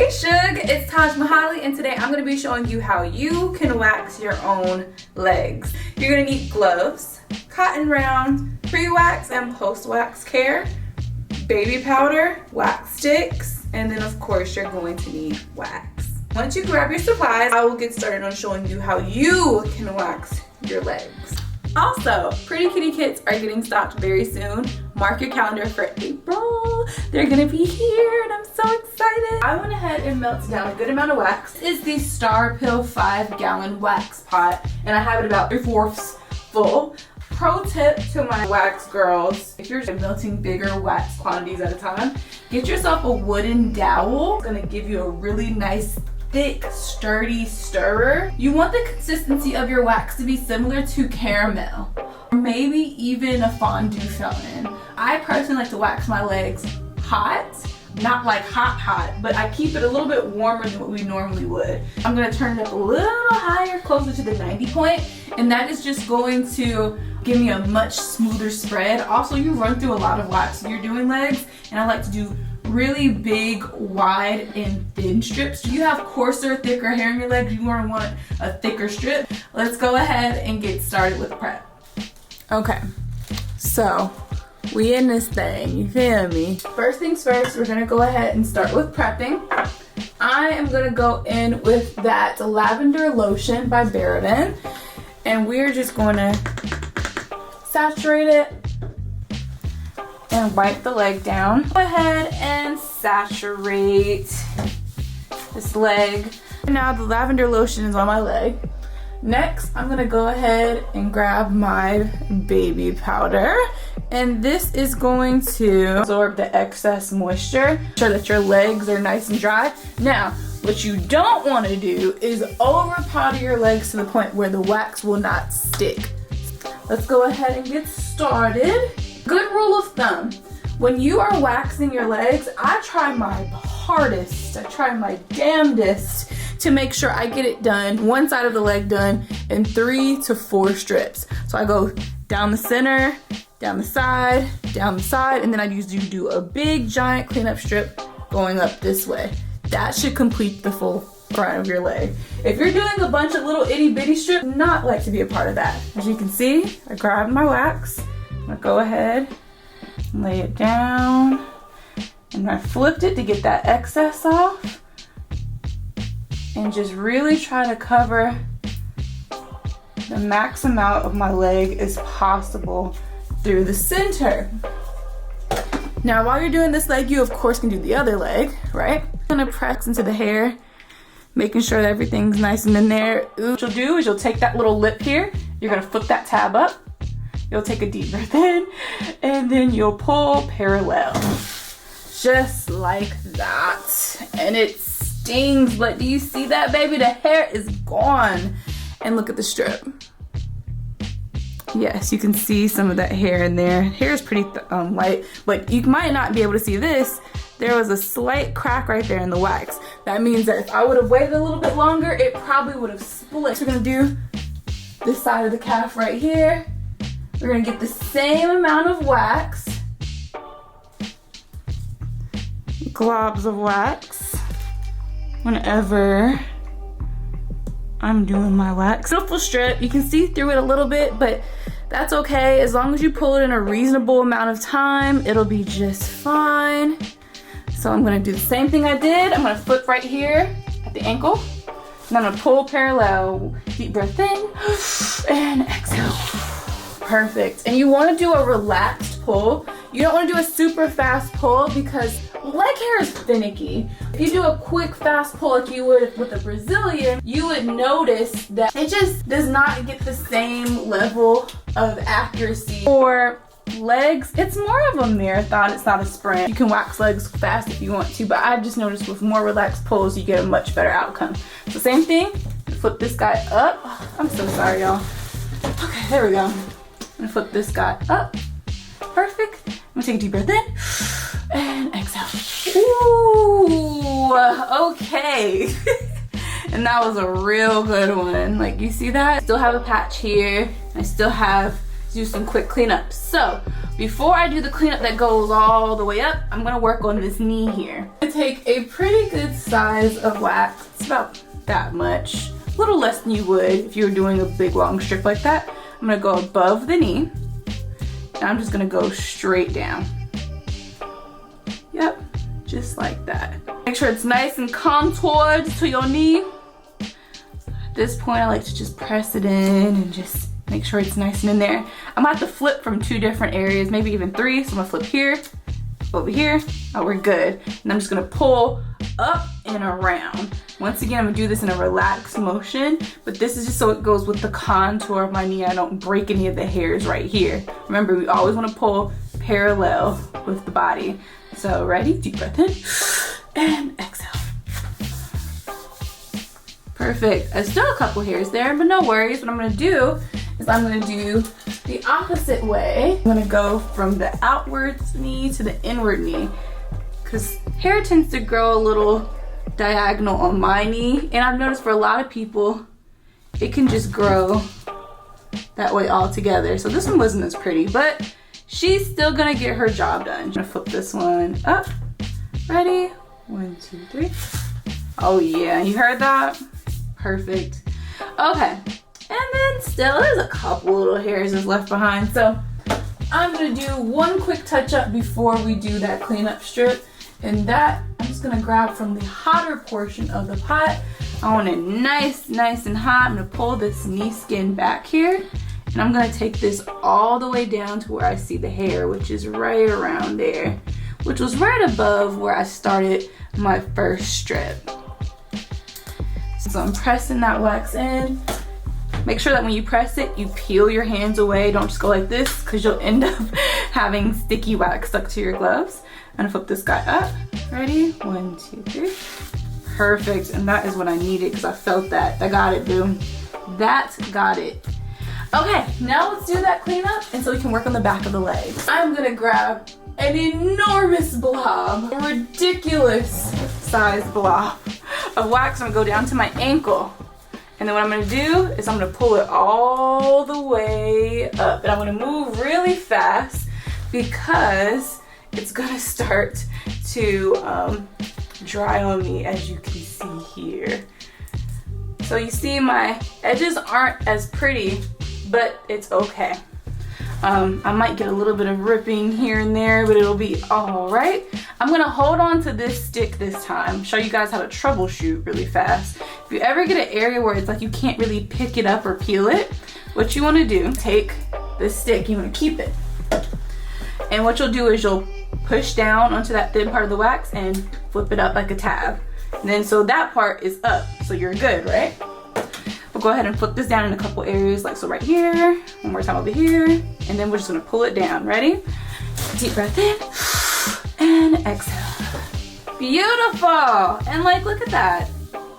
Hey Shug, it's Taj Mahali, and today I'm going to be showing you how you can wax your own legs. You're going to need gloves, cotton round, pre-wax and post-wax care, baby powder, wax sticks, and then of course you're going to need wax. Once you grab your supplies, I will get started on showing you how you can wax your legs. Also, Pretty Kitty kits are getting stocked very soon. Mark your calendar for April. They're gonna be here and I'm so excited. I went ahead and melted down a good amount of wax. This is the Star Pill 5-gallon wax pot, and I have it about 3/4 full. Pro tip to my wax girls, if you're melting bigger wax quantities at a time, get yourself a wooden dowel. It's gonna give you a really nice thick, sturdy stirrer. You want the consistency of your wax to be similar to caramel, or maybe even a fondue fountain. I personally like to wax my legs hot, not like hot, but I keep it a little bit warmer than what we normally would. I'm gonna turn it up a little higher, closer to the 90 point, and that is just going to give me a much smoother spread. Also, you run through a lot of wax when you're doing legs, and I like to do really big, wide, and thin strips. If you have coarser, thicker hair in your legs, you're gonna want a thicker strip. Let's go ahead and get started with prep. Okay, so we in this thing, you feel me? First things first, we're gonna go ahead and start with prepping. I am gonna go in with that lavender lotion by Vera, and we're just gonna saturate it and wipe the leg down. Go ahead and saturate this leg. Now the lavender lotion is on my leg. Next, I'm gonna go ahead and grab my baby powder, and this is going to absorb the excess moisture, ensure that your legs are nice and dry. Now, what you don't want to do is over powder your legs to the point where the wax will not stick. Let's go ahead and get started. Good rule of thumb, when you are waxing your legs, I try my hardest, I try my damnedest to make sure I get it done, one side of the leg done, in 3 to 4 strips. So I go down the center, down the side, and then I usually do a big giant cleanup strip going up this way. That should complete the full front of your leg. If you're doing a bunch of little itty bitty strips, not like to be a part of that. As you can see, I grabbed my wax. I'm gonna go ahead and lay it down, and I flipped it to get that excess off, and just really try to cover the max amount of my leg as possible through the center. Now while you're doing this leg, you of course can do the other leg, right? I'm gonna press into the hair, making sure that everything's nice and in there. What you'll do is you'll take that little lip here, you're gonna flip that tab up, you'll take a deep breath in, and then you'll pull parallel. Just like that. And it stings, but do you see that, baby? The hair is gone. And look at the strip. Yes, you can see some of that hair in there. Hair is pretty light, but you might not be able to see this. There was a slight crack right there in the wax. That means that if I would have waited a little bit longer, it probably would have split. So we're gonna do this side of the calf right here. We're gonna get the same amount of wax, globs of wax, whenever I'm doing my wax. Beautiful strip, you can see through it a little bit, but that's okay. As long as you pull it in a reasonable amount of time, it'll be just fine. So I'm gonna do the same thing I did. I'm gonna flip right here at the ankle, and I'm gonna pull parallel. Deep breath in, and exhale. Perfect. And you want to do a relaxed pull. You don't want to do a super fast pull because leg hair is finicky. If you do a quick fast pull like you would with a Brazilian, you would notice that it just does not get the same level of accuracy. For legs, it's more of a marathon, it's not a sprint. You can wax legs fast if you want to, but I've just noticed with more relaxed pulls you get a much better outcome. So same thing, flip this guy up. I'm so sorry, y'all. Okay, there we go. I'm gonna flip this guy up. Perfect. I'm gonna take a deep breath in and exhale. Ooh, okay. And that was a real good one. Like, you see that? I still have a patch here. I still have do some quick cleanup. So before I do the cleanup that goes all the way up, I'm gonna work on this knee here. I take a pretty good size of wax. It's about that much, a little less than you would if you were doing a big long strip like that. I'm gonna go above the knee, and I'm just gonna go straight down. Yep, just like that. Make sure it's nice and contoured to your knee. At this point, I like to just press it in and just make sure it's nice and in there. I'm gonna have to flip from 2 different areas, maybe even 3. So I'm gonna flip here, over here. Oh, we're good. And I'm just gonna pull up and around. Once again, I'm gonna do this in a relaxed motion, but this is just so it goes with the contour of my knee. I don't break any of the hairs right here. Remember, we always wanna pull parallel with the body. So ready? Deep breath in and exhale. Perfect. There's still a couple hairs there, but no worries. What I'm gonna do is I'm gonna do the opposite way. I'm gonna go from the outwards knee to the inward knee, because hair tends to grow a little diagonal on my knee, and I've noticed for a lot of people it can just grow that way all together. So this one wasn't as pretty, but she's still gonna get her job done. I'm gonna flip this one up. Ready? 1, 2, 3. Oh yeah, you heard that? Perfect. Okay, and then still there's a couple little hairs that's left behind. So I'm gonna do one quick touch up before we do that cleanup strip. And that, I'm just gonna grab from the hotter portion of the pot. I want it nice and hot. I'm gonna pull this knee skin back here. And I'm gonna take this all the way down to where I see the hair, which is right around there, which was right above where I started my first strip. So I'm pressing that wax in. Make sure that when you press it, you peel your hands away. Don't just go like this, because you'll end up having sticky wax stuck to your gloves. I'm gonna flip this guy up. Ready? 1, 2, 3. Perfect, and that is what I needed, because I felt that. I got it, boom. That got it. Okay, now let's do that cleanup, and so we can work on the back of the legs. I'm gonna grab an enormous blob, a ridiculous size blob of wax. I'm gonna go down to my ankle. And then what I'm gonna do is I'm gonna pull it all the way up. And I'm gonna move really fast because it's gonna start to dry on me, as you can see here. So you see my edges aren't as pretty, but it's okay. I might get a little bit of ripping here and there, but it'll be all right. I'm gonna hold on to this stick this time, show you guys how to troubleshoot really fast. If you ever get an area where it's like you can't really pick it up or peel it, what you wanna do, take this stick, you wanna keep it. And what you'll do is you'll push down onto that thin part of the wax and flip it up like a tab. And then so that part is up, so you're good, right? We'll go ahead and flip this down in a couple areas, like so right here, one more time over here, and then we're just gonna pull it down. Ready? Deep breath in and exhale. Beautiful! And like, look at that.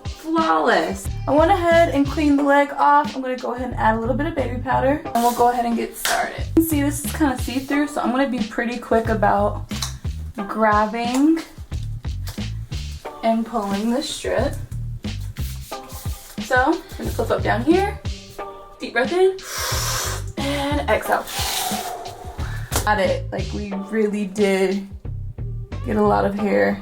Flawless. I went ahead and cleaned the leg off. I'm gonna go ahead and add a little bit of baby powder, and we'll go ahead and get started. You can see this is kind of see-through, so I'm gonna be pretty quick about grabbing and pulling the strip. So I'm gonna flip up down here, deep breath in, and exhale. Got it. Like, we really did get a lot of hair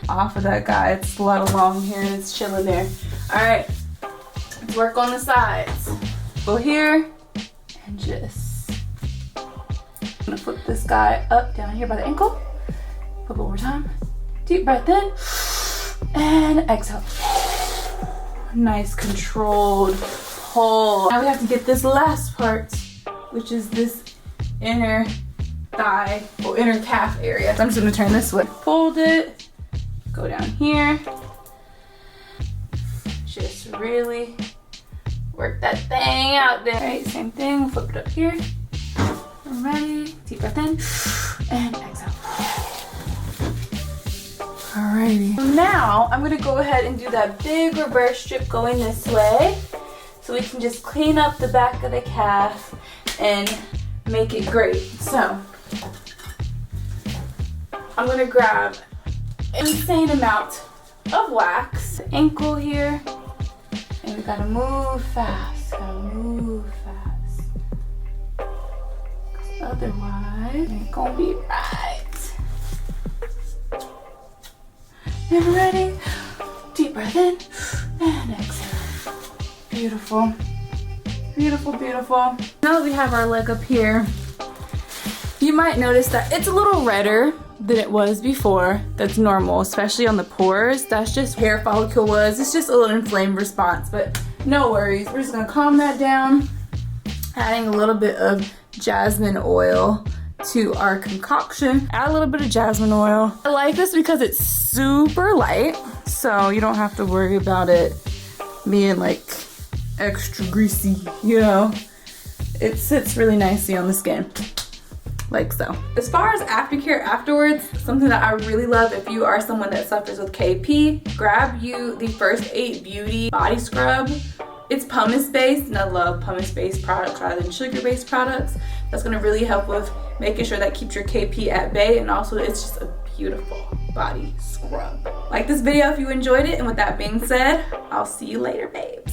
off of that guy. It's a lot of long hair that's chilling there. All right, let's work on the sides. Go here and just, I'm gonna flip this guy up down here by the ankle. Flip one more time. Deep breath in and exhale. Nice controlled pull. Now we have to get this last part, which is this inner thigh or inner calf area. So I'm just gonna turn this way. Fold it, go down here. Just really work that thing out there. All right, same thing, flip it up here. I'm ready, deep breath in and exhale. Alrighty. So now I'm gonna go ahead and do that big reverse strip going this way, so we can just clean up the back of the calf and make it great. So I'm gonna grab an insane amount of wax, the ankle here, and we gotta move fast. Gotta move fast. Otherwise, it ain't gonna be right. And ready? Deep breath in and exhale. Beautiful. Beautiful, beautiful. Now that we have our leg up here, you might notice that it's a little redder than it was before. That's normal, especially on the pores. That's just hair follicle was. It's just a little inflamed response, but no worries. We're just gonna calm that down, adding a little bit of jasmine oil to our concoction. Add a little bit of jasmine oil. I like this because it's super light, so you don't have to worry about it being like extra greasy, you know? It sits really nicely on the skin, like so. As far as aftercare afterwards, something that I really love if you are someone that suffers with KP, grab you the First 8 Beauty Body Scrub. It's pumice based, and I love pumice based products rather than sugar based products. That's gonna really help with making sure that keeps your KP at bay, and also it's just a beautiful body scrub. Like this video if you enjoyed it, and with that being said, I'll see you later, babes.